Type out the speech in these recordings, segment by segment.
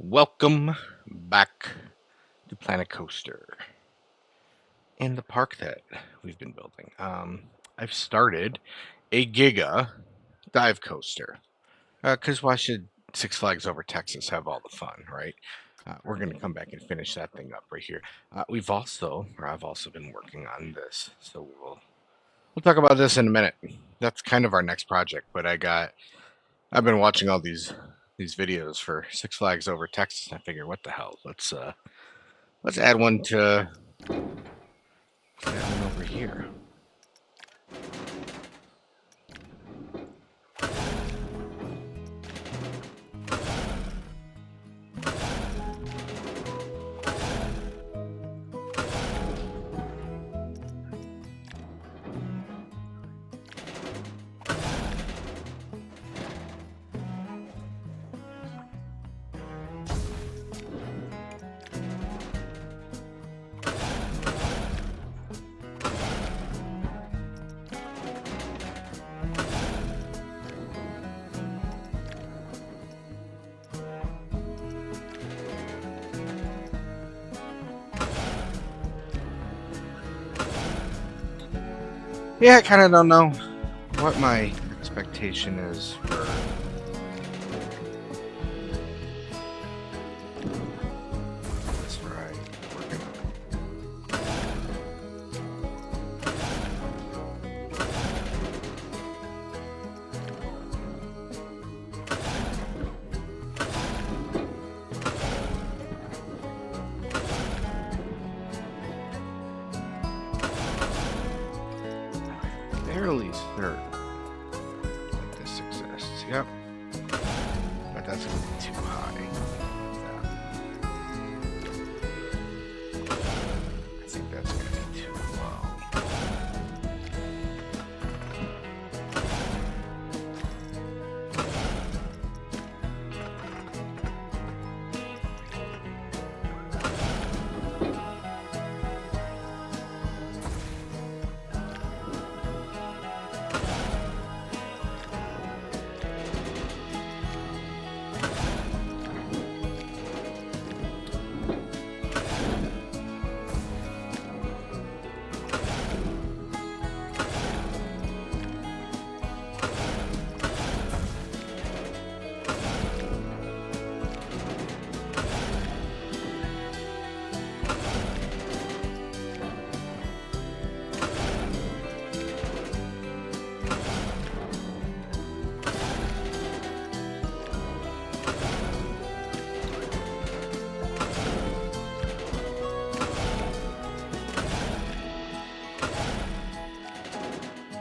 Welcome back to Planet Coaster and the park that we've been building. I've started a Giga Dive coaster because why should Six Flags Over Texas have all the fun, right? We're going to come back and finish that thing up right here. I've also been working on this, so we'll talk about this in a minute. That's kind of our next project, but I've been watching all these videos for Six Flags Over Texas, and I figure, what the hell? Let's add one to that one over here. Yeah, I kind of don't know what my expectation is for. That's right. Working on it. Barely certain that this exists. Yep. But that's going to be too high. I think that's going to be too low.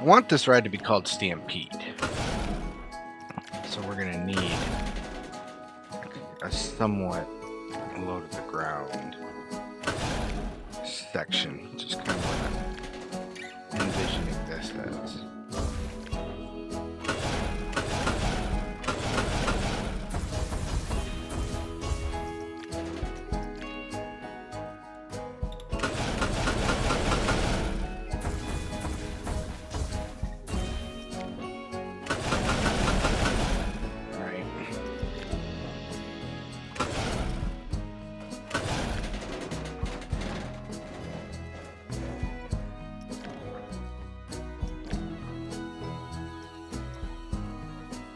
I want this ride to be called Stampede. So we're going to need a somewhat low to the ground section, which is kind of what I'm envisioning this as.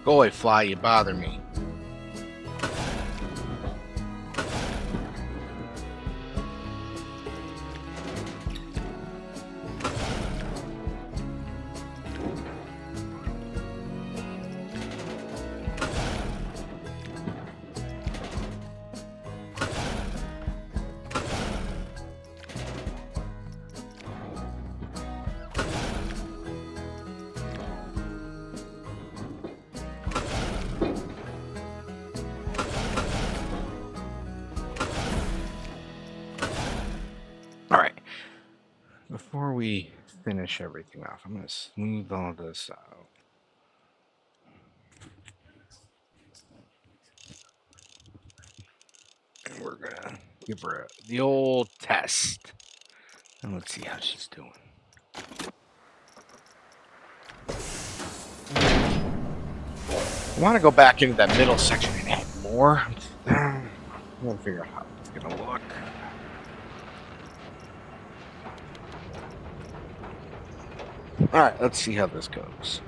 Go away, fly, you bother me. Before we finish everything off, I'm going to smooth all this out. And we're going to give her the old test. And let's see how she's doing. I want to go back into that middle section and add more. I gotta figure out how it's gonna look. All right, let's see how this goes.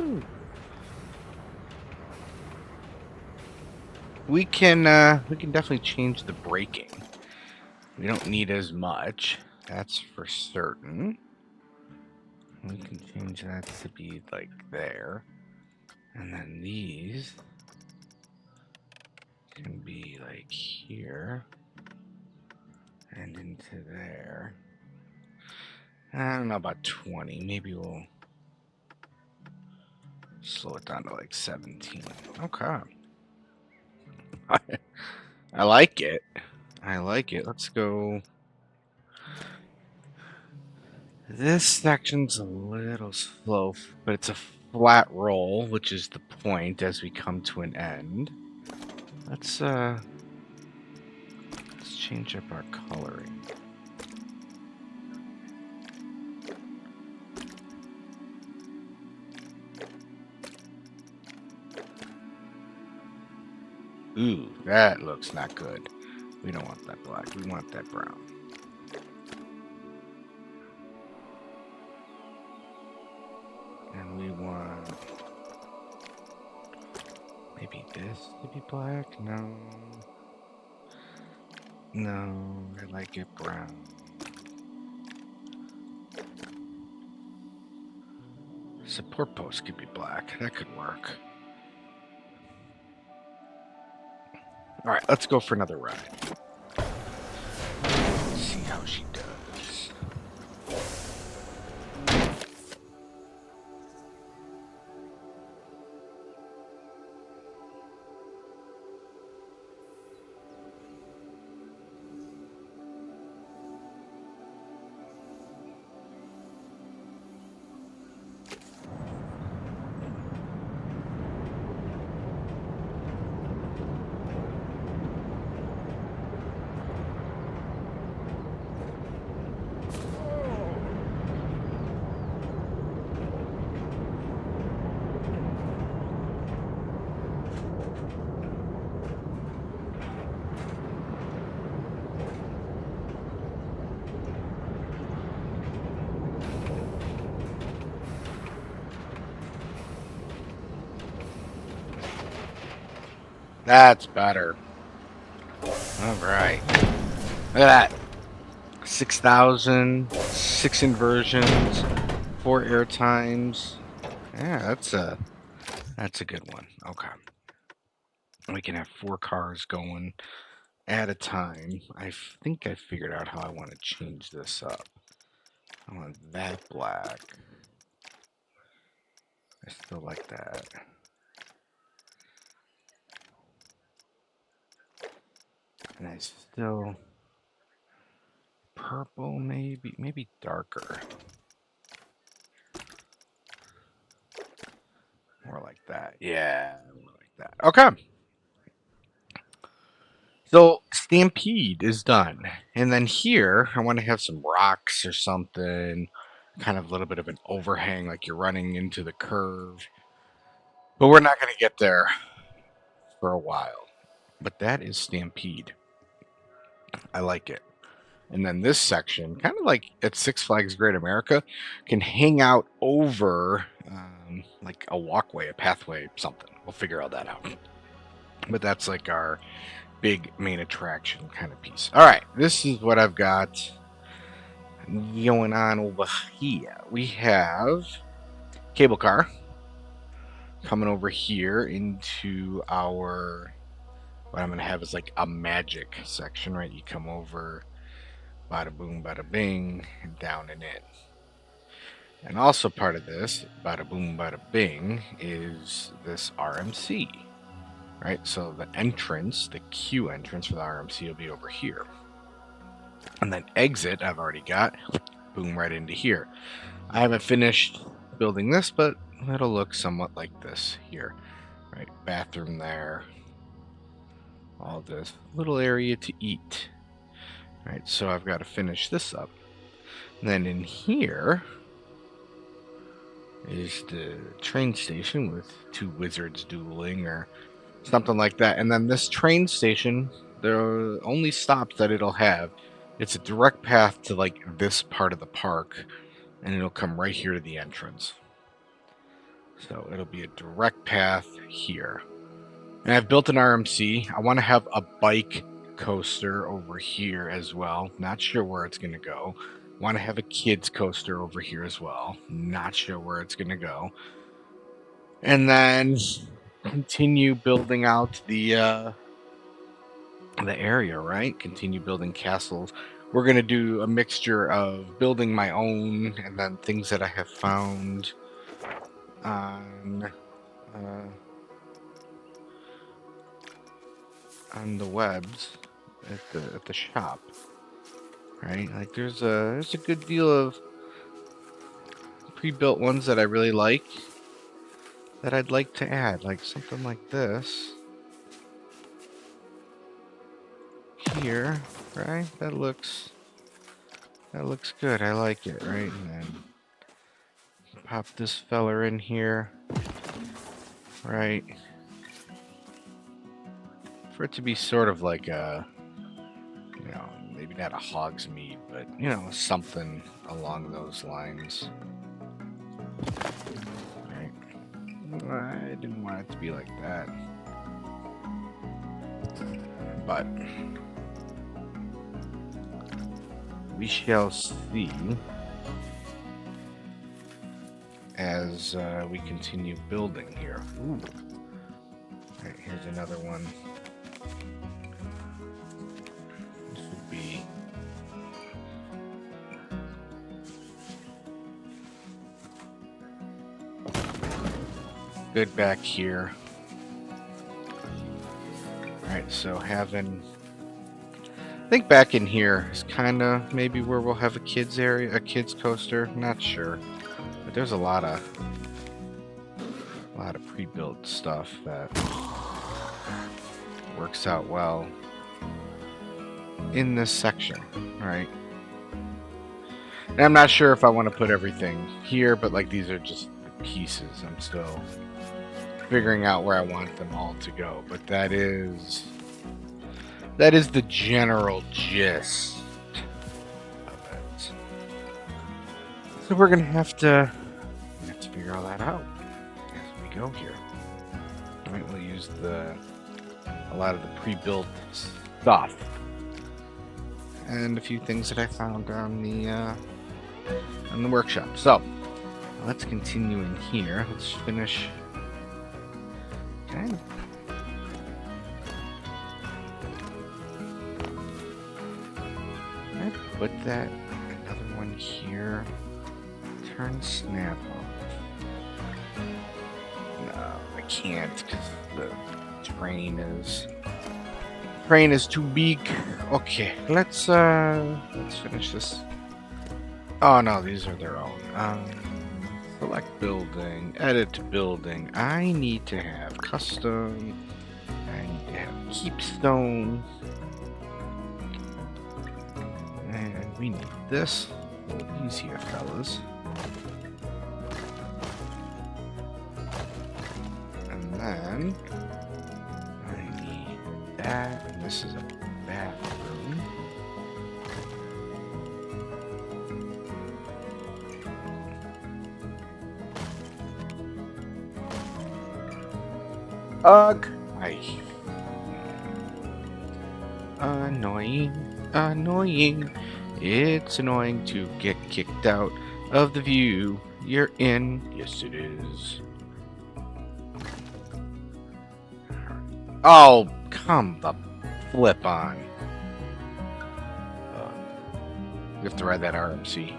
Ooh. We can definitely change the braking. We don't need as much, that's for certain. We can change that to be like there. And then these can be like here and into there. I don't know about 20. Maybe we'll slow it down to like 17. Okay. I like it. I like it. Let's go. This section's a little slow, but it's a flat roll, which is the point as we come to an end. Let's change up our coloring. Ooh, that looks not good. We don't want that black. We want that brown. And we want maybe this to be black? No. No, I like it brown. Support post could be black. That could work. All right, let's go for another ride. Let's see how she does. That's better. All right. Look at that. 6,000, 6 inversions, 4 air times. Yeah, that's a good one. Okay. We can have 4 cars going at a time. I think I figured out how I want to change this up. I want that black. I still like that. And I still purple, maybe darker. More like that. Yeah, more like that. Okay. So Stampede is done. And then here, I want to have some rocks or something, kind of a little bit of an overhang, like you're running into the curve. But we're not going to get there for a while. But that is Stampede. I like it. And then this section, kind of like at Six Flags Great America, can hang out over like a walkway, a pathway, something. We'll figure all that out. But that's like our big main attraction kind of piece. All right, this is what I've got going on over here. We have cable car coming over here into our, what I'm going to have is like a magic section, right? You come over, bada boom, bada bing, and down and in. And also part of this, bada boom, bada bing, is this RMC, right? So the entrance, the queue entrance for the RMC will be over here. And then exit, I've already got, boom, right into here. I haven't finished building this, but it'll look somewhat like this here, right? Bathroom there, all this little area to eat, right? So I've got to finish this up. And then in here is the train station with 2 wizards dueling or something like that. And then this train station, the only stops that it'll have, it's a direct path to like this part of the park, and it'll come right here to the entrance. So it'll be a direct path here. And I've built an RMC. I want to have a bike coaster over here as well. Not sure where it's going to go. Want to have a kids coaster over here as well. Not sure where it's going to go. And then continue building out the area, right? Continue building castles. We're going to do a mixture of building my own and then things that I have found on the webs at the shop, right? Like there's a good deal of pre-built ones that I really like that I'd like to add, like something like this here, right? That looks good. I like it, right? And then pop this feller in here, right? For it to be sort of like a, you know, maybe not a hog's meat, but you know, something along those lines. Right? I didn't want it to be like that, but we shall see as we continue building here. Ooh. Alright, here's another one. This would be good back here. Alright, so having, I think back in here is kind of maybe where we'll have a kids area, a kids coaster. Not sure, but there's a lot of pre-built stuff that works out well in this section, right? And I'm not sure if I want to put everything here, but like these are just the pieces. I'm still figuring out where I want them all to go, but that is the general gist of it. So we're gonna have to figure all that out as we go here. Right, we'll use a lot of the pre-built stuff and a few things that I found on the workshop. So let's continue in here. Let's finish. Okay. I put that another one here. Turn snap off. No, I can't because the train is too big. Okay, let's finish this. Oh no, these are their own. Select building, edit building. I need to have custom. I need to have keepstone. And we need this. A little easier, fellas. And then I need that. And this is a bathroom. Ugh. Annoying. It's annoying to get kicked out of the view you're in. Yes, it is. Oh, come the flip on. You have to ride that RMC.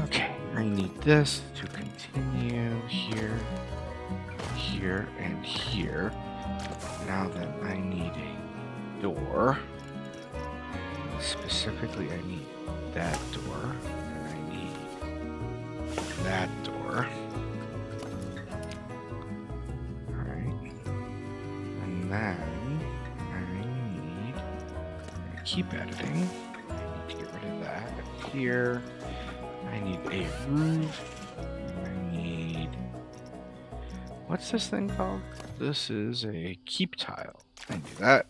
Okay, I need this to continue here, here, and here. Now then, I need a door. Specifically, I need that door, and I need that door. Alright. And then, I keep editing. I need to get rid of that. Here, I need a roof. I need, what's this thing called? This is a keep tile. I do that.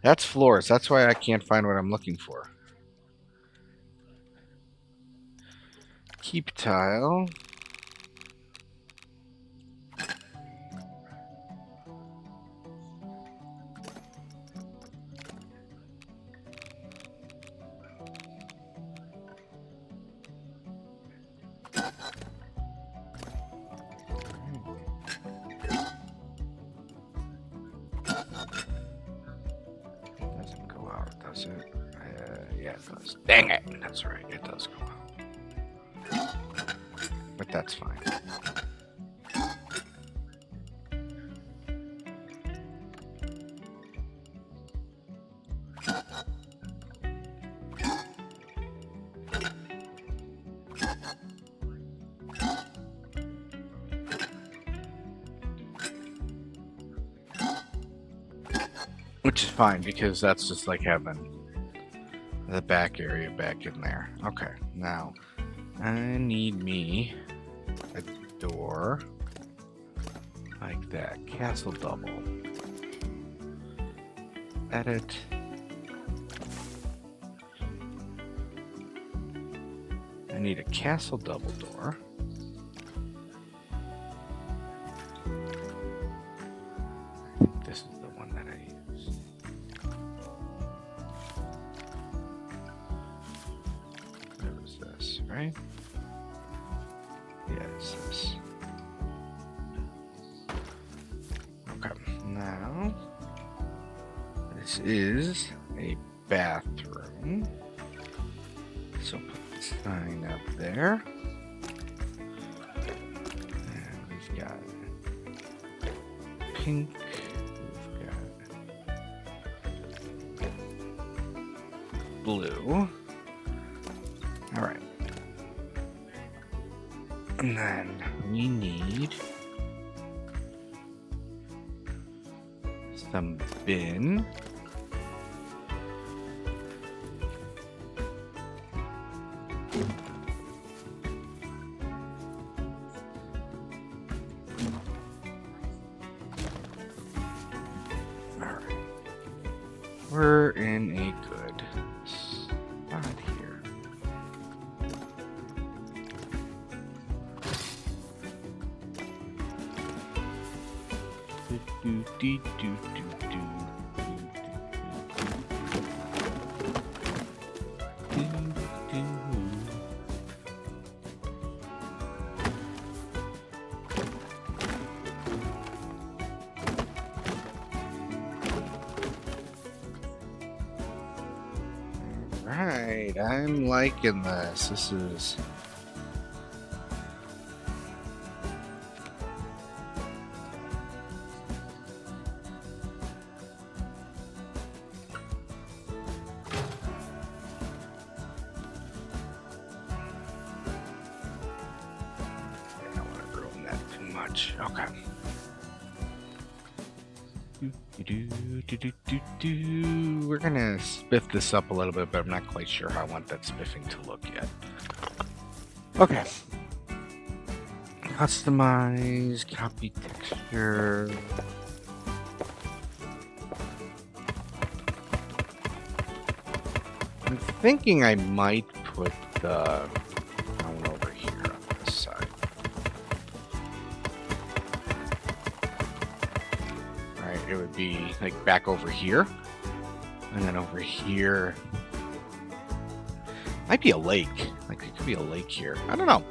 That's floors. That's why I can't find what I'm looking for. Keep tile. does. Dang it! That's right, it does go out. But that's fine. Which is fine, because that's just like having the back area back in there. Okay, now I need me a door like that. Castle double. Edit. I need a castle double door. I think this is the one that I use. Where was this, right? Yeah, it's this. Okay, now this is a bathroom. So put the sign up there. And we've got pink. We've got blue. All right. And then we need some bin. We're in a good spot here. Right, I'm liking this. This is I don't want to ruin that too much. Okay. We're gonna spiff this up a little bit, but I'm not quite sure how I want that spiffing to look yet. Okay. Customize, copy texture. I'm thinking I might put the one over here on this side. Alright, it would be like back over here. And then over here might be a lake. Like it could be a lake here. I don't know.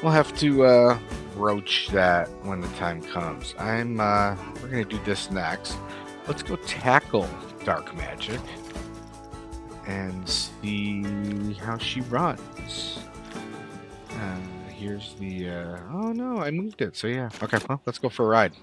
We'll have to broach that when the time comes. We're gonna do this next. Let's go tackle dark magic and see how she runs. Here's the oh no, I moved it. So yeah. Okay, well, let's go for a ride.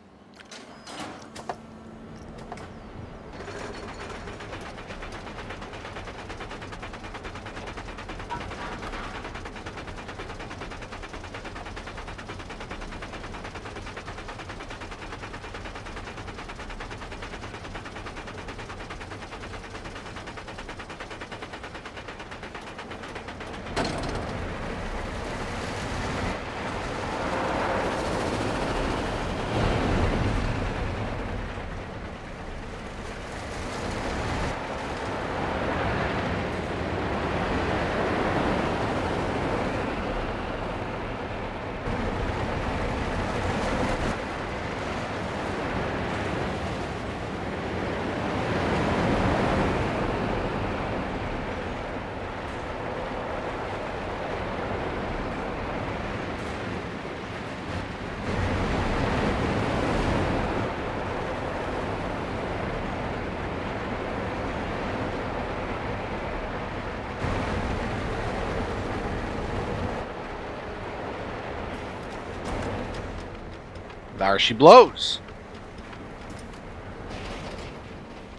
There she blows.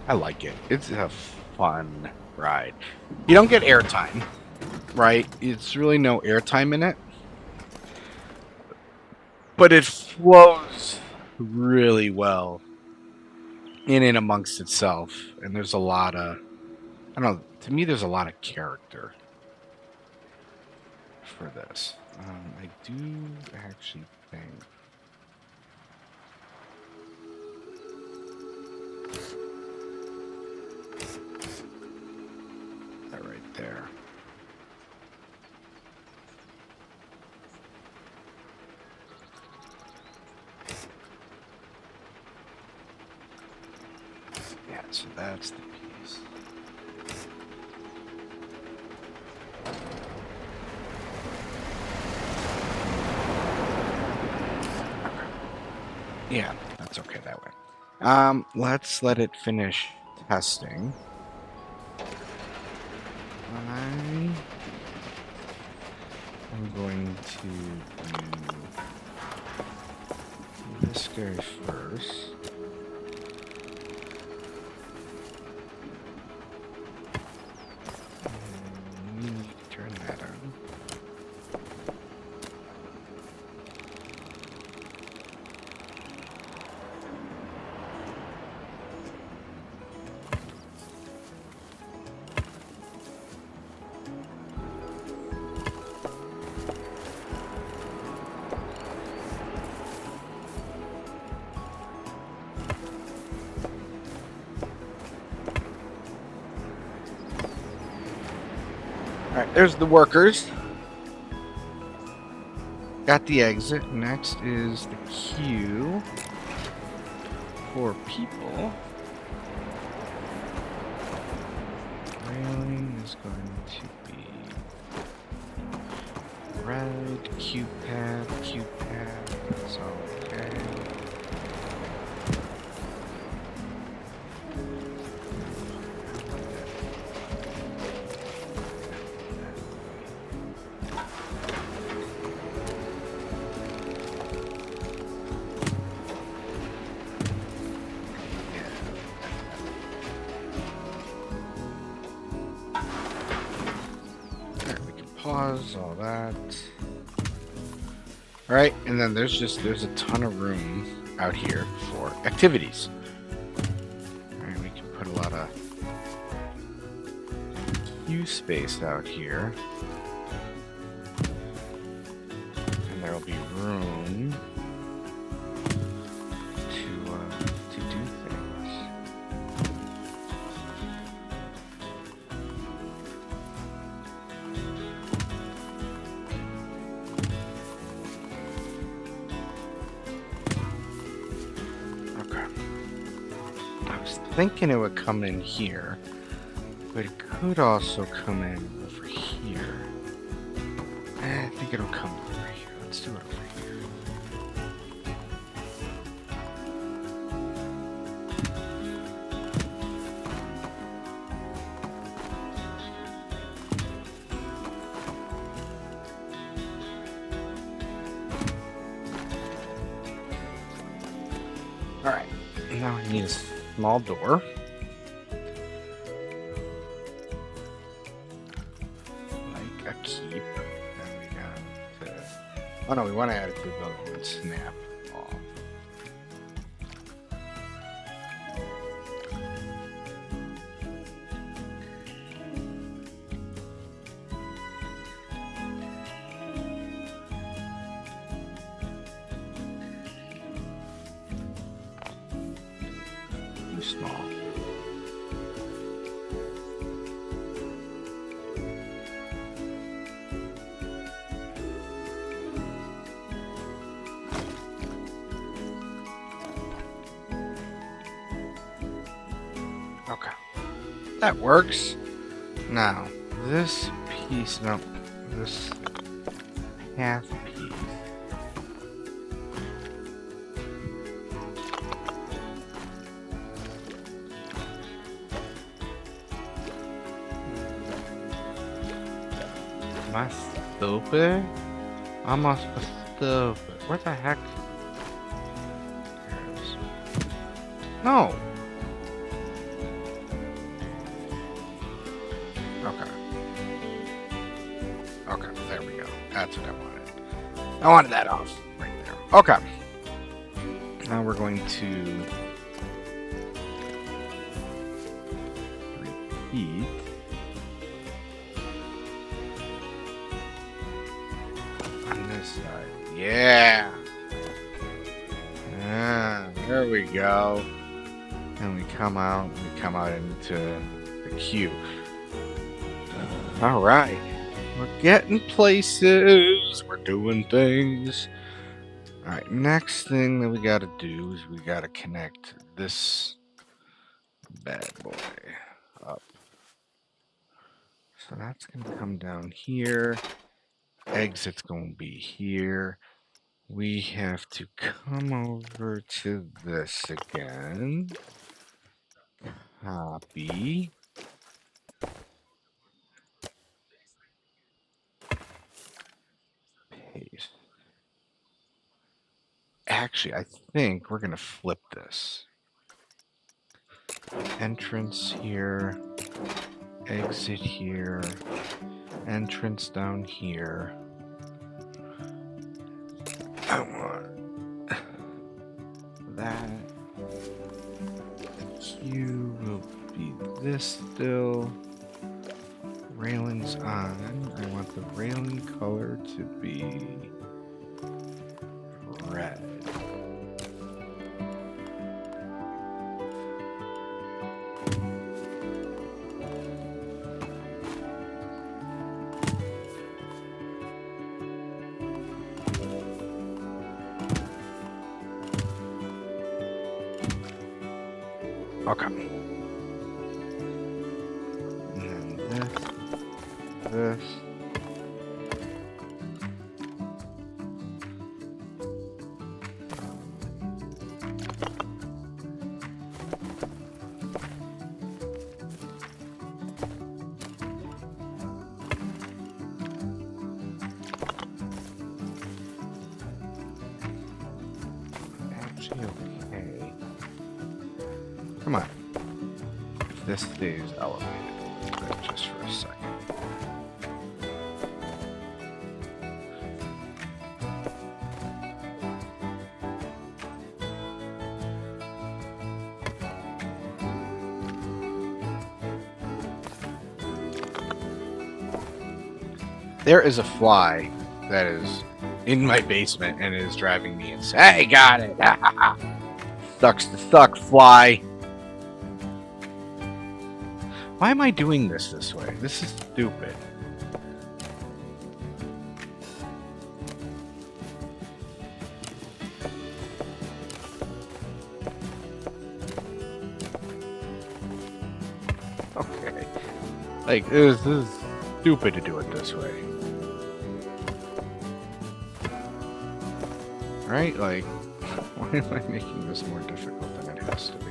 I like it. It's a fun ride. You don't get airtime, right? It's really no airtime in it. But it flows really well in amongst itself. And there's a lot of, I don't know, to me, there's a lot of character for this. I do actually think that right there. Yeah, so that's the piece. Yeah, that's okay that way. Let's let it finish testing. I'm going to do this guy first. And we need to turn that on. Alright, there's the workers. Got the exit. Next is the queue for people. Railing is going to be red, Q pad, it's okay. Pause all that. All right, and then there's a ton of room out here for activities. All right, we can put a lot of queue space out here, and there will be room to do things. Thinking it would come in here, but it could also come in over here. I think it'll come over here. Let's do it over here. All right, now I need a small door. Like a keep. And we got to... Oh no, we want to add it to the building and snap off. Too small. Okay, that works. Now, this piece, no, this half piece. Am I stupid? I'm not stupid. What the heck? No. Okay. Okay, there we go. That's what I wanted. I wanted that off right there. Okay. Now we're going to repeat on this side. Yeah. Yeah, there we go. And we come out into the queue. All right. We're getting places. We're doing things. All right, next thing that we got to do is we got to connect this bad boy up. So that's going to come down here. Exit's going to be here. We have to come over to this again. Copy. Paste. Actually, I think we're going to flip this. Entrance here. Exit here. Entrance down here. I want that. Queue will be this still. Railings on. I want the railing color to be red. Okay. And then this. Actually, okay. Come on. If this stays elevated just for a second. There is a fly that is in my basement and is driving me insane. Hey, got it! Sucks to suck, fly. Why am I doing this way? This is stupid. Okay. Like, this is stupid to do it this way. Right? Like, why am I making this more difficult than it has to be?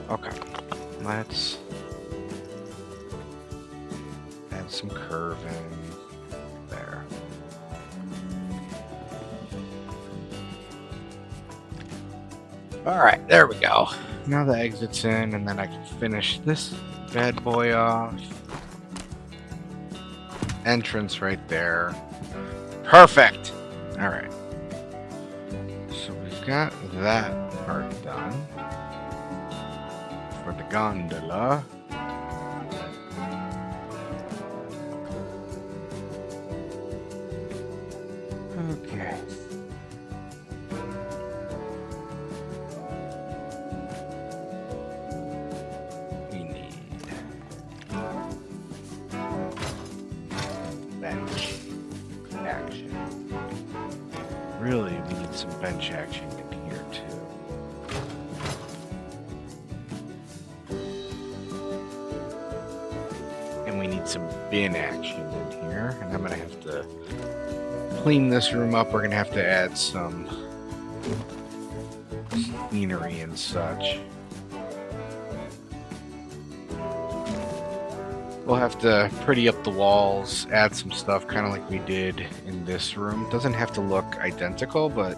Okay, let's add some curving there. All right, there we go. Now the exit's in, and then I can finish this bad boy off. Entrance right there. Perfect! All right. So we've got that part done. For the gondola. Okay. We need bench action. Really, we need some bench action in here too. We need some bin action in here, and I'm gonna have to clean this room up. We're gonna have to add some scenery and such. We'll have to pretty up the walls, add some stuff, kind of like we did in this room. Doesn't have to look identical, but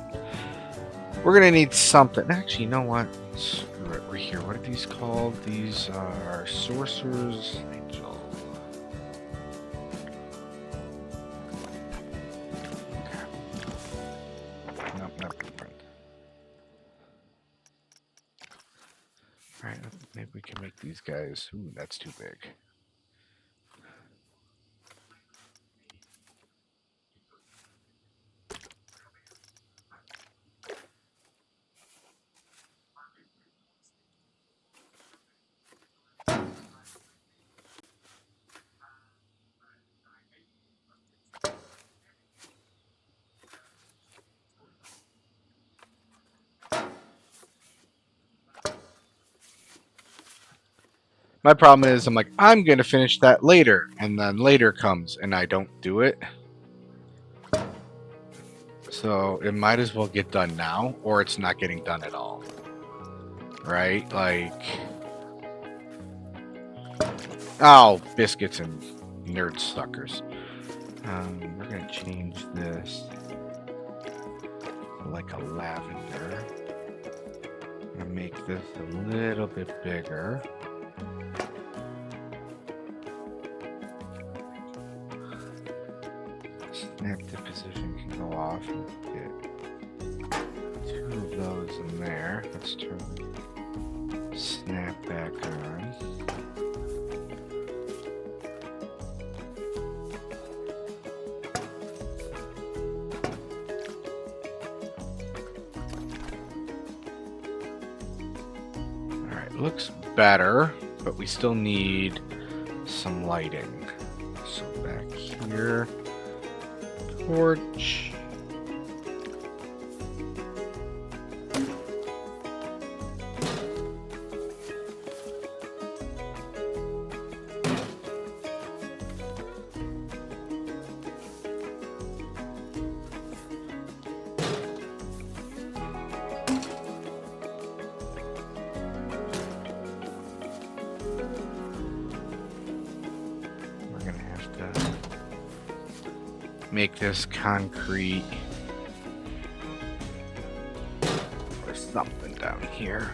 we're gonna need something. Actually, you know what? Screw it. We're here. What are these called? These are sorcerer's angel. Okay. Nope, not different. All right, maybe we can make these guys. Ooh, that's too big. My problem is, I'm like, I'm gonna finish that later, and then later comes, and I don't do it. So it might as well get done now, or it's not getting done at all. Right? Like, oh, biscuits and nerd suckers. We're gonna change this to like a lavender. I'm gonna make this a little bit bigger. Snap the position can go off and get 2 of those in there. Let's turn snap back on. Alright, looks better, but we still need some lighting. So back here, torch. Make this concrete or something down here.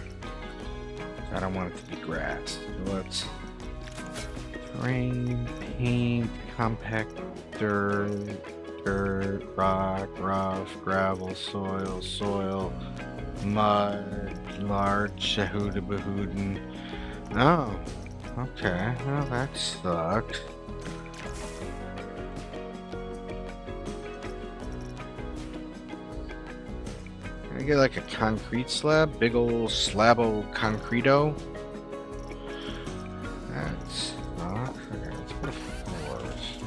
I don't want it to be grass. So let's terrain, paint, compact dirt, rock, rough, gravel, soil, mud, large, shahuda bahudin. Oh, okay. Well, that sucks. I get like a concrete slab, big old slabo concreto. That's not okay. Let's put floors.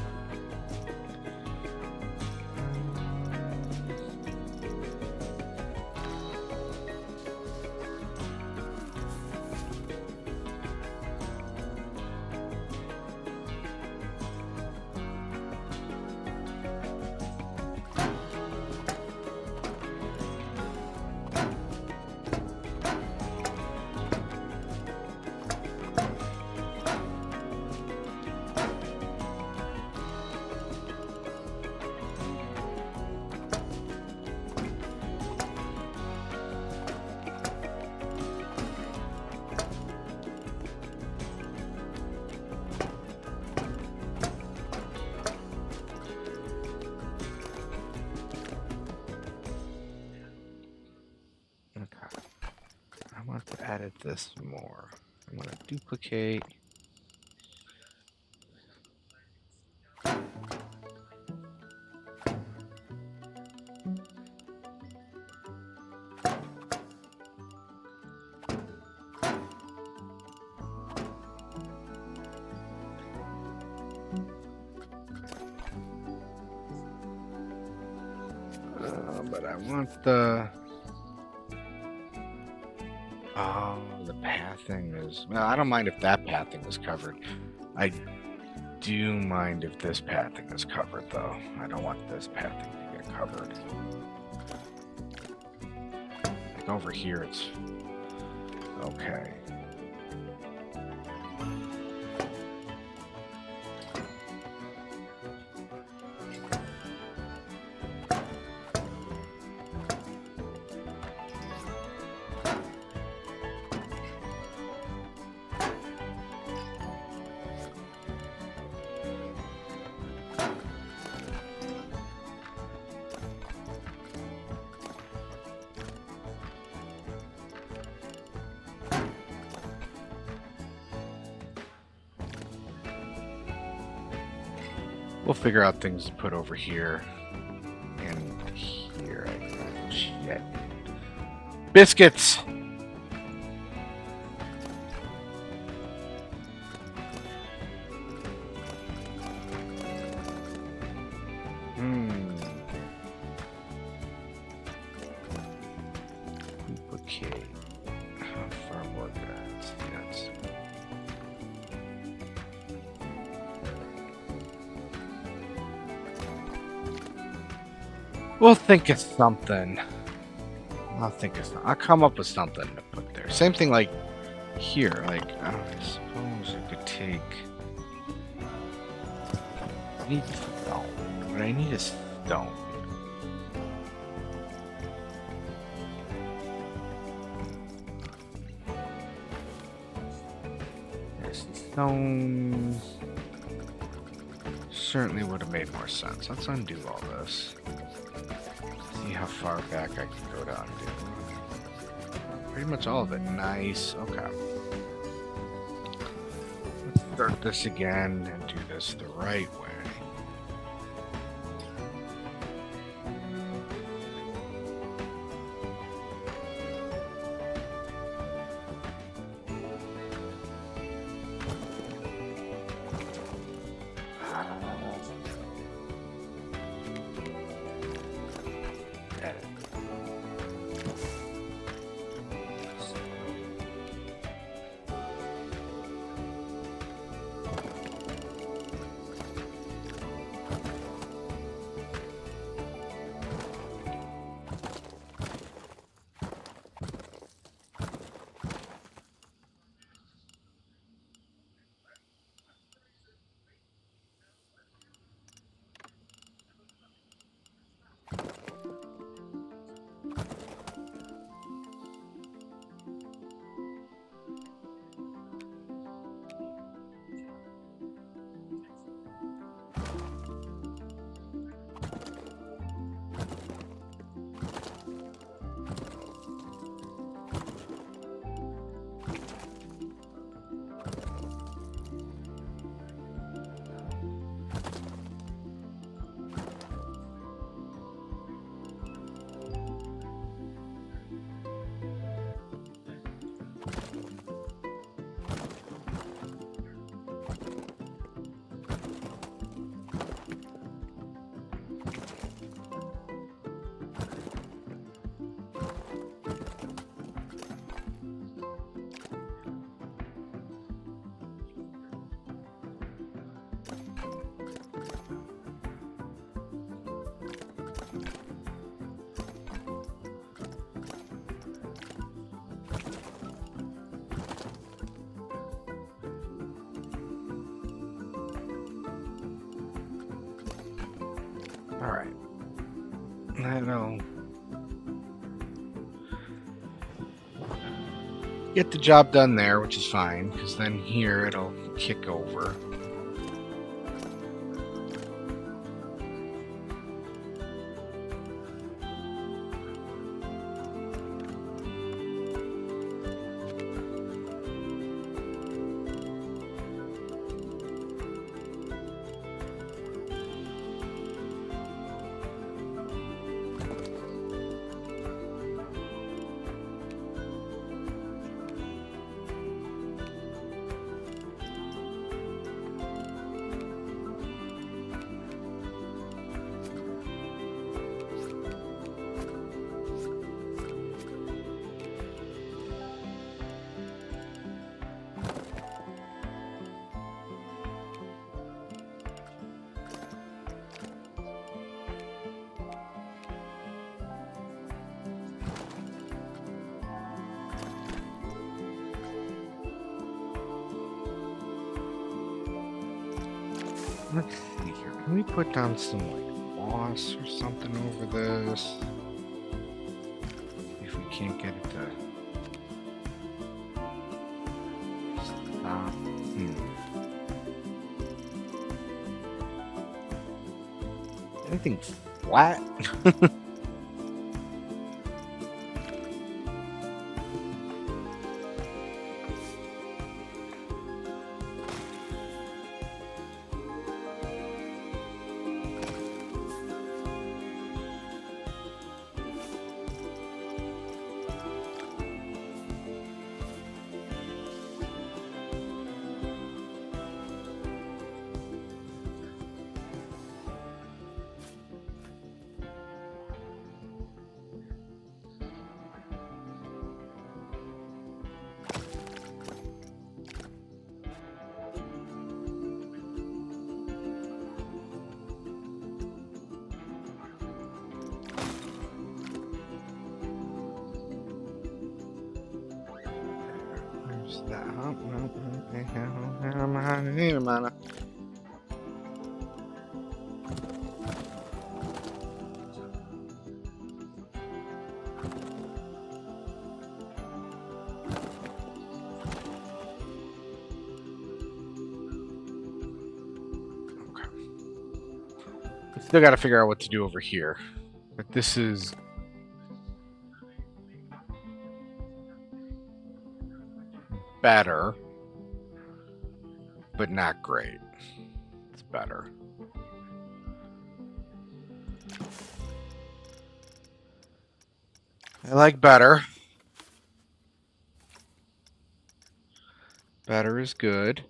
Added this more. I'm going to duplicate. But I want the... Oh, the pathing is... Well, I don't mind if that pathing is covered. I do mind if this pathing is covered, though. I don't want this pathing to get covered. Like over here, it's... Okay. We'll figure out things to put over here and here. I think. Shit. Biscuits! Duplicate. How far more guys? Yes. We'll think of something. I'll come up with something to put there. Same thing like here. Like, I suppose I could take. I need stone. What I need is stone. There's stone. Certainly would have made more sense. Let's undo all this. See how far back I can go to undo. Pretty much all of it. Nice. Okay. Let's start this again and do this the right way. Alright. That'll get the job done there, which is fine, because then here it'll kick over. Let's see here. Can we put down some like moss or something over this? If we can't get it to stop. Anything flat? Still got to figure out what to do over here. But this is better, but not great. It's better. I like better. Better is good.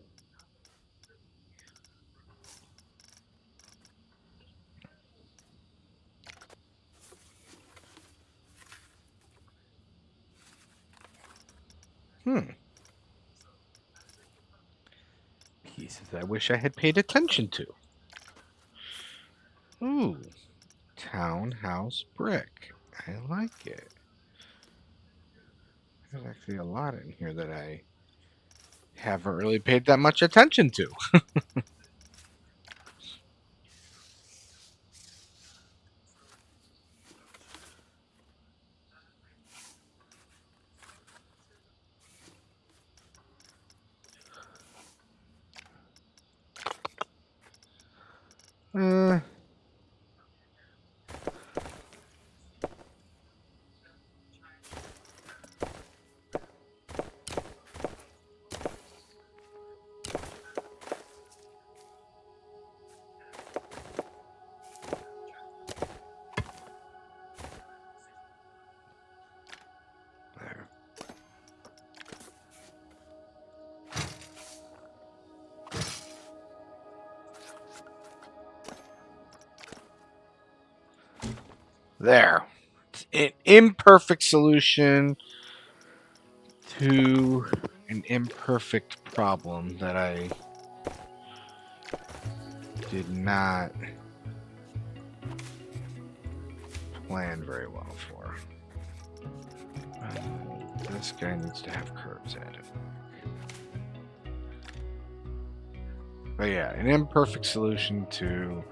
Pieces I wish I had paid attention to. Ooh. Townhouse brick. I like it. There's actually a lot in here that I haven't really paid that much attention to. There. It's an imperfect solution to an imperfect problem that I did not plan very well for. This guy needs to have curves added. But yeah, an imperfect solution to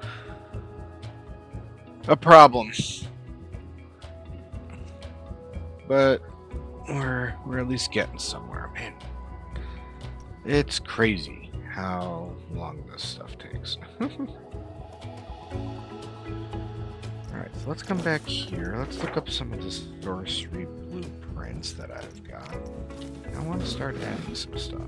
a problem. But we're at least getting somewhere, man. It's crazy how long this stuff takes. Alright, so let's come back here. Let's look up some of the sorcery blueprints that I've got. I want to start adding some stuff.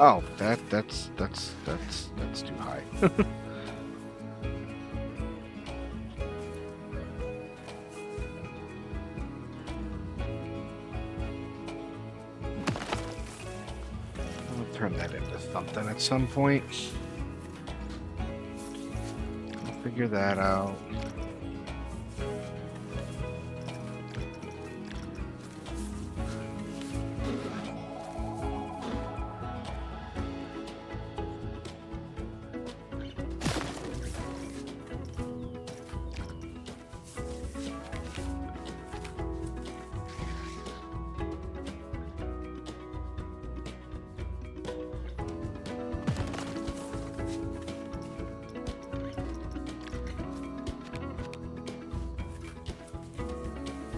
Oh, that's too high. I'll turn that into something at some point. I'll figure that out.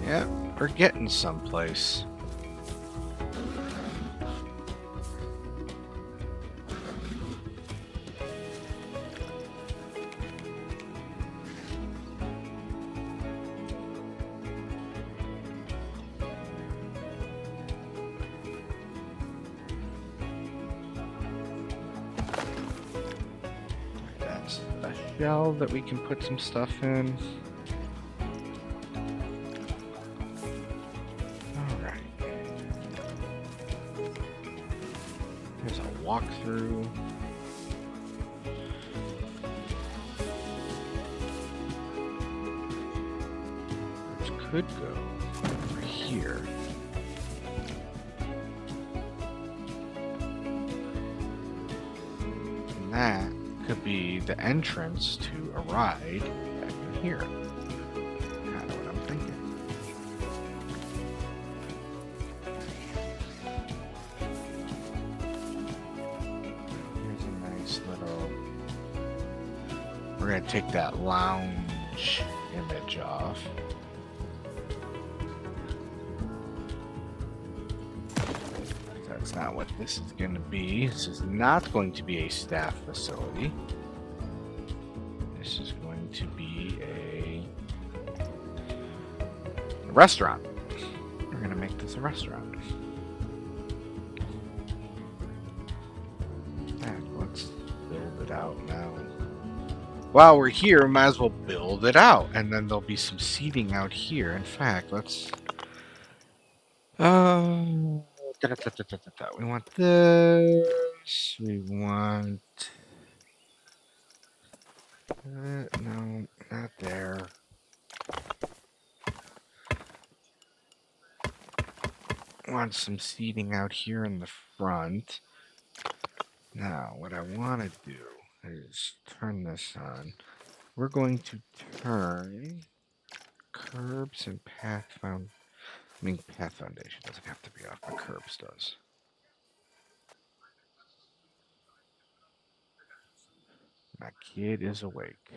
Yeah, we're getting someplace. That's a shell that we can put some stuff in. Walkthrough. could go over here. And that could be the entrance to a ride back in here. Kind of what I'm thinking. Here's a nice little... We're going to take that lounge image off. That's not what this is going to be. This is not going to be a staff facility. This is going to be a restaurant. We're going to make this a restaurant. Let's build it out now. While we're here, might as well build it out. And then there'll be some seating out here. In fact, let's... we want this. We want... no, not there. Want some seating out here in the front. Now, what I want to do is turn this on. We're going to turn curbs and path path foundation doesn't have to be off, but curbs does. My kid is awake.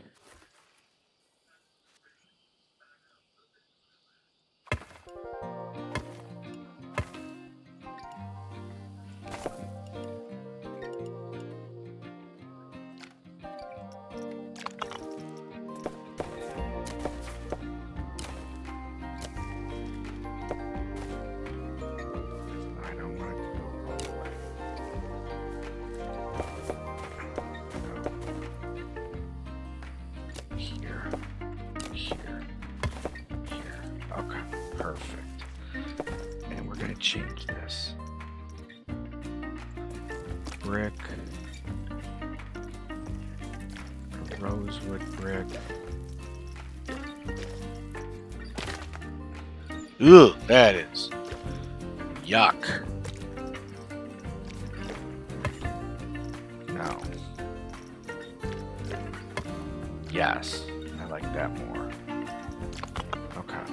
Perfect. And we're going to change this. Brick. A rosewood brick. Ugh, that is yuck. No. Yes, I like that more. Okay.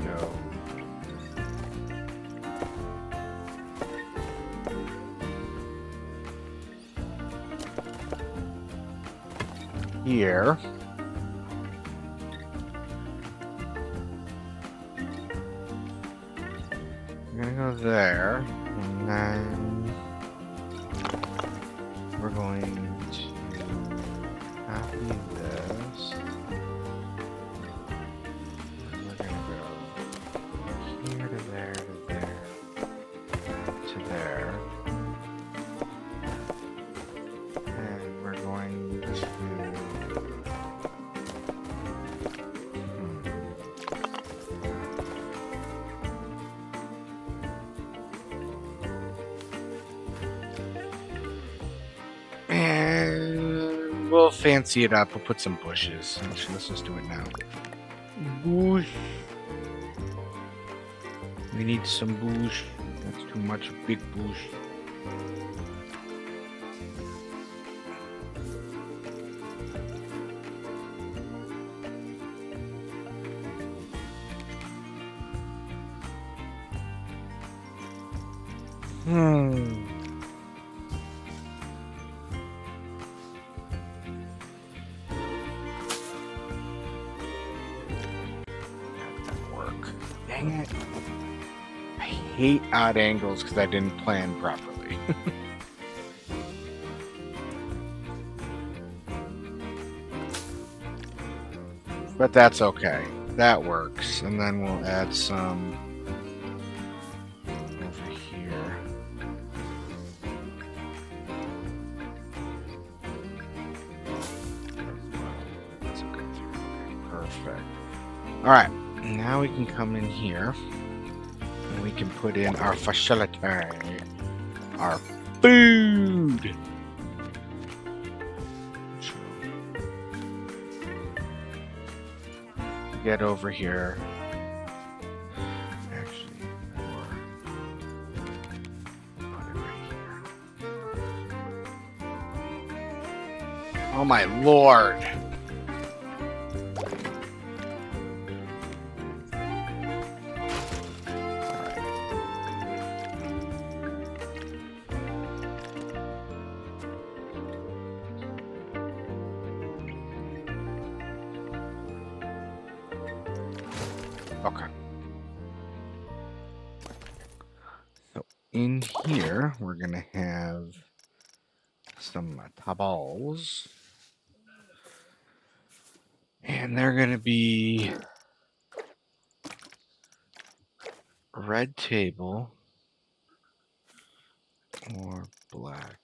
Go. Here. We're gonna go there, and then we're going to copy this. And we're gonna go here to there to there to there. And we're going to and we'll fancy it up. We'll put some bushes. Actually, let's just do it now. Bush. We need some bush. That's too much big bush. Dang it. I hate odd angles because I didn't plan properly. But that's okay. That works. And then we'll add some over here. That's okay. Perfect. Alright. Now we can come in here and we can put in our facility, our food. get over here. Actually, or put it right here. Oh my lord! Okay. So in here, we're gonna have some tables, and they're gonna be red table or black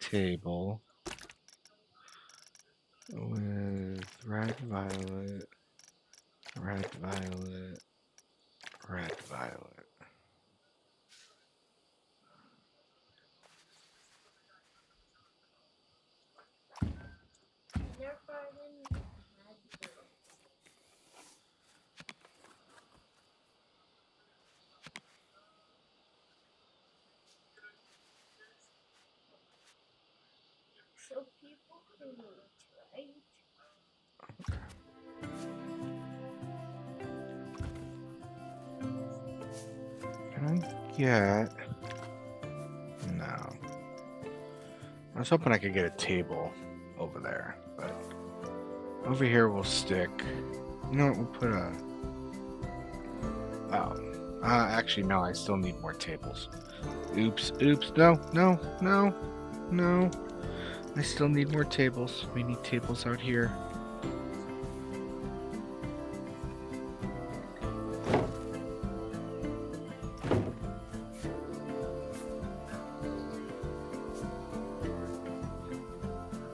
table with red, violet, red, violet, red, violet. So people can eat, right? Can I get... No. I was hoping I could get a table over there, but over here we'll stick... You know what, we'll put a... Oh. Actually, no, I still need more tables. Oops, no. I still need more tables. We need tables out here.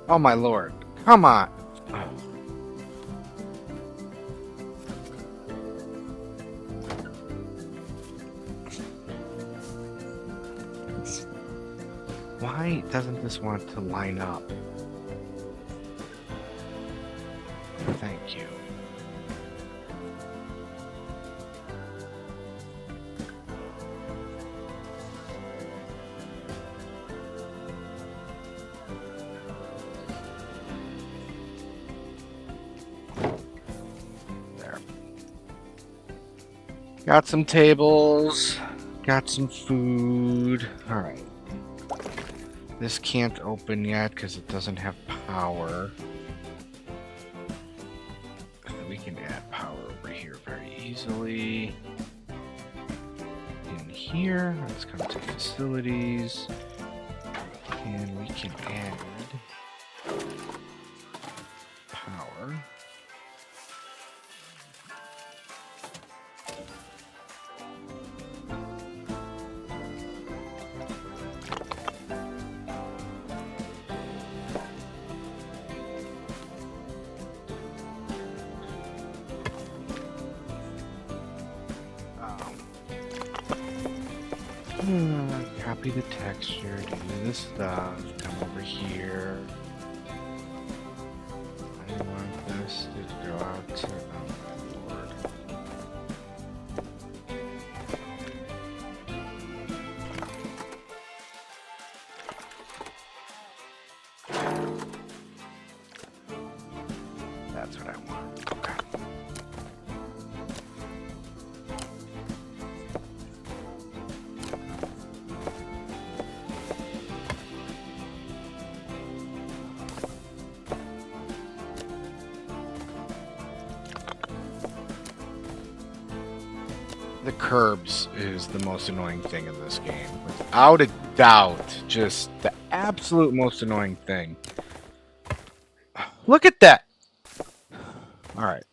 Oh my lord. Come on. Why doesn't this want to line up? Thank you. There. Got some tables. Got some food. Alright. This can't open yet because it doesn't have power. We can add power over here very easily. In here, let's come to facilities. And we can add power. Copy the texture, do this stuff, come over here. I want this to go out to, oh my lord. That's what I want. Okay. The curbs is the most annoying thing in this game. Without a doubt, just the absolute most annoying thing. Look at that! Alright.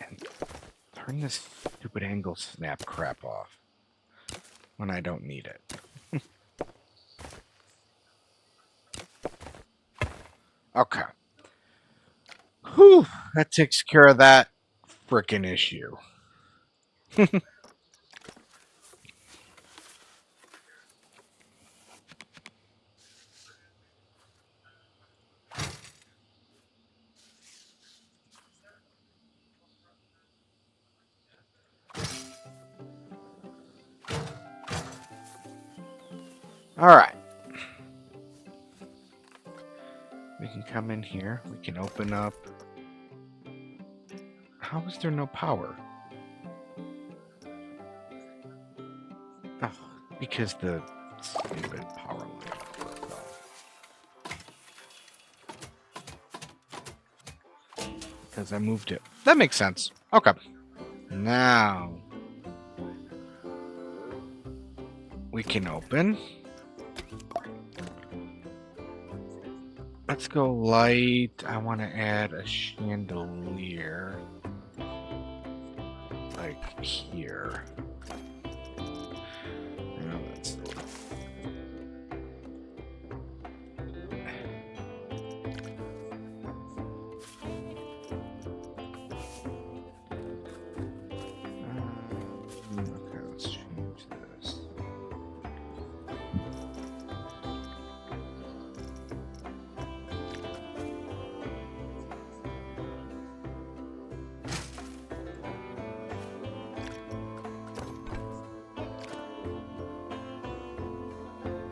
And turn this stupid angle snap crap off when I don't need it. Okay. Whew, that takes care of that frickin' issue. All right. We can come in here. We can open up. How is there no power? Oh, because the stupid power line broke off. Because I moved it. That makes sense. Okay. Now we can open. Let's go light. I want to add a chandelier. Like here. No, that's okay, let's change this.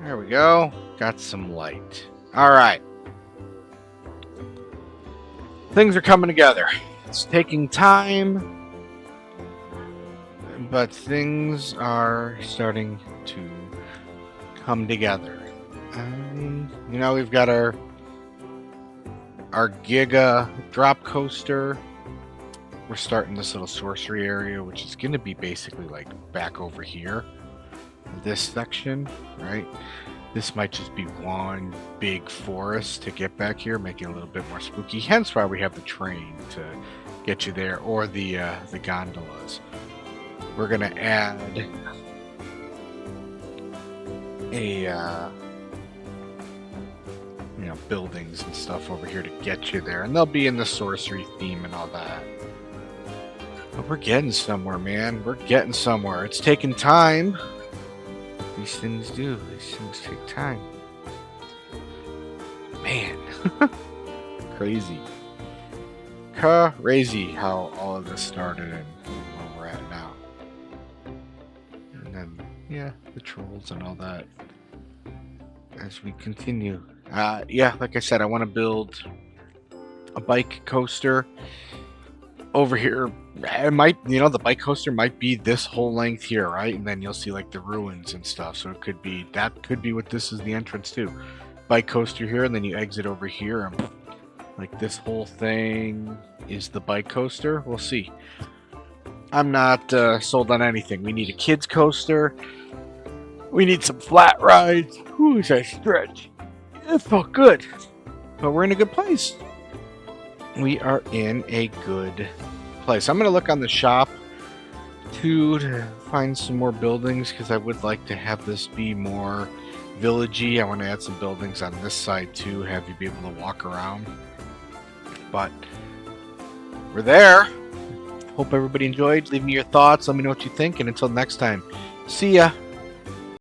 There we go. Got some light. All right. Things are coming together. It's taking time, but things are starting to come together. We've got our Giga drop coaster. We're starting this little sorcery area, which is going to be basically like back over here. This section, right? This might just be one big forest to get back here, making it a little bit more spooky. Hence why we have the train to get you there, or the gondolas. We're gonna add a buildings and stuff over here to get you there, and they'll be in the sorcery theme and all that. But we're getting somewhere, man. We're getting somewhere. It's taking time. These things do. These things take time. Man. Crazy. Crazy how all of this started and where we're at now. And then, yeah, the trolls and all that. As we continue. Like I said, I want to build a bike coaster over here. It might, the bike coaster might be this whole length here, right? And then you'll see like the ruins and stuff. So that could be what this is the entrance to. Bike coaster here, and then you exit over here. And like this whole thing is the bike coaster. We'll see. I'm not sold on anything. We need a kids coaster. We need some flat rides. Whoo, I stretch. It felt good. But we're in a good place. We are in a good place. I'm going to look on the shop too to find some more buildings, because I would like to have this be more villagey. I want to add some buildings on this side too, have you be able to walk around. But we're there. Hope everybody enjoyed. Leave me your thoughts. Let me know what you think. And until next time, see ya.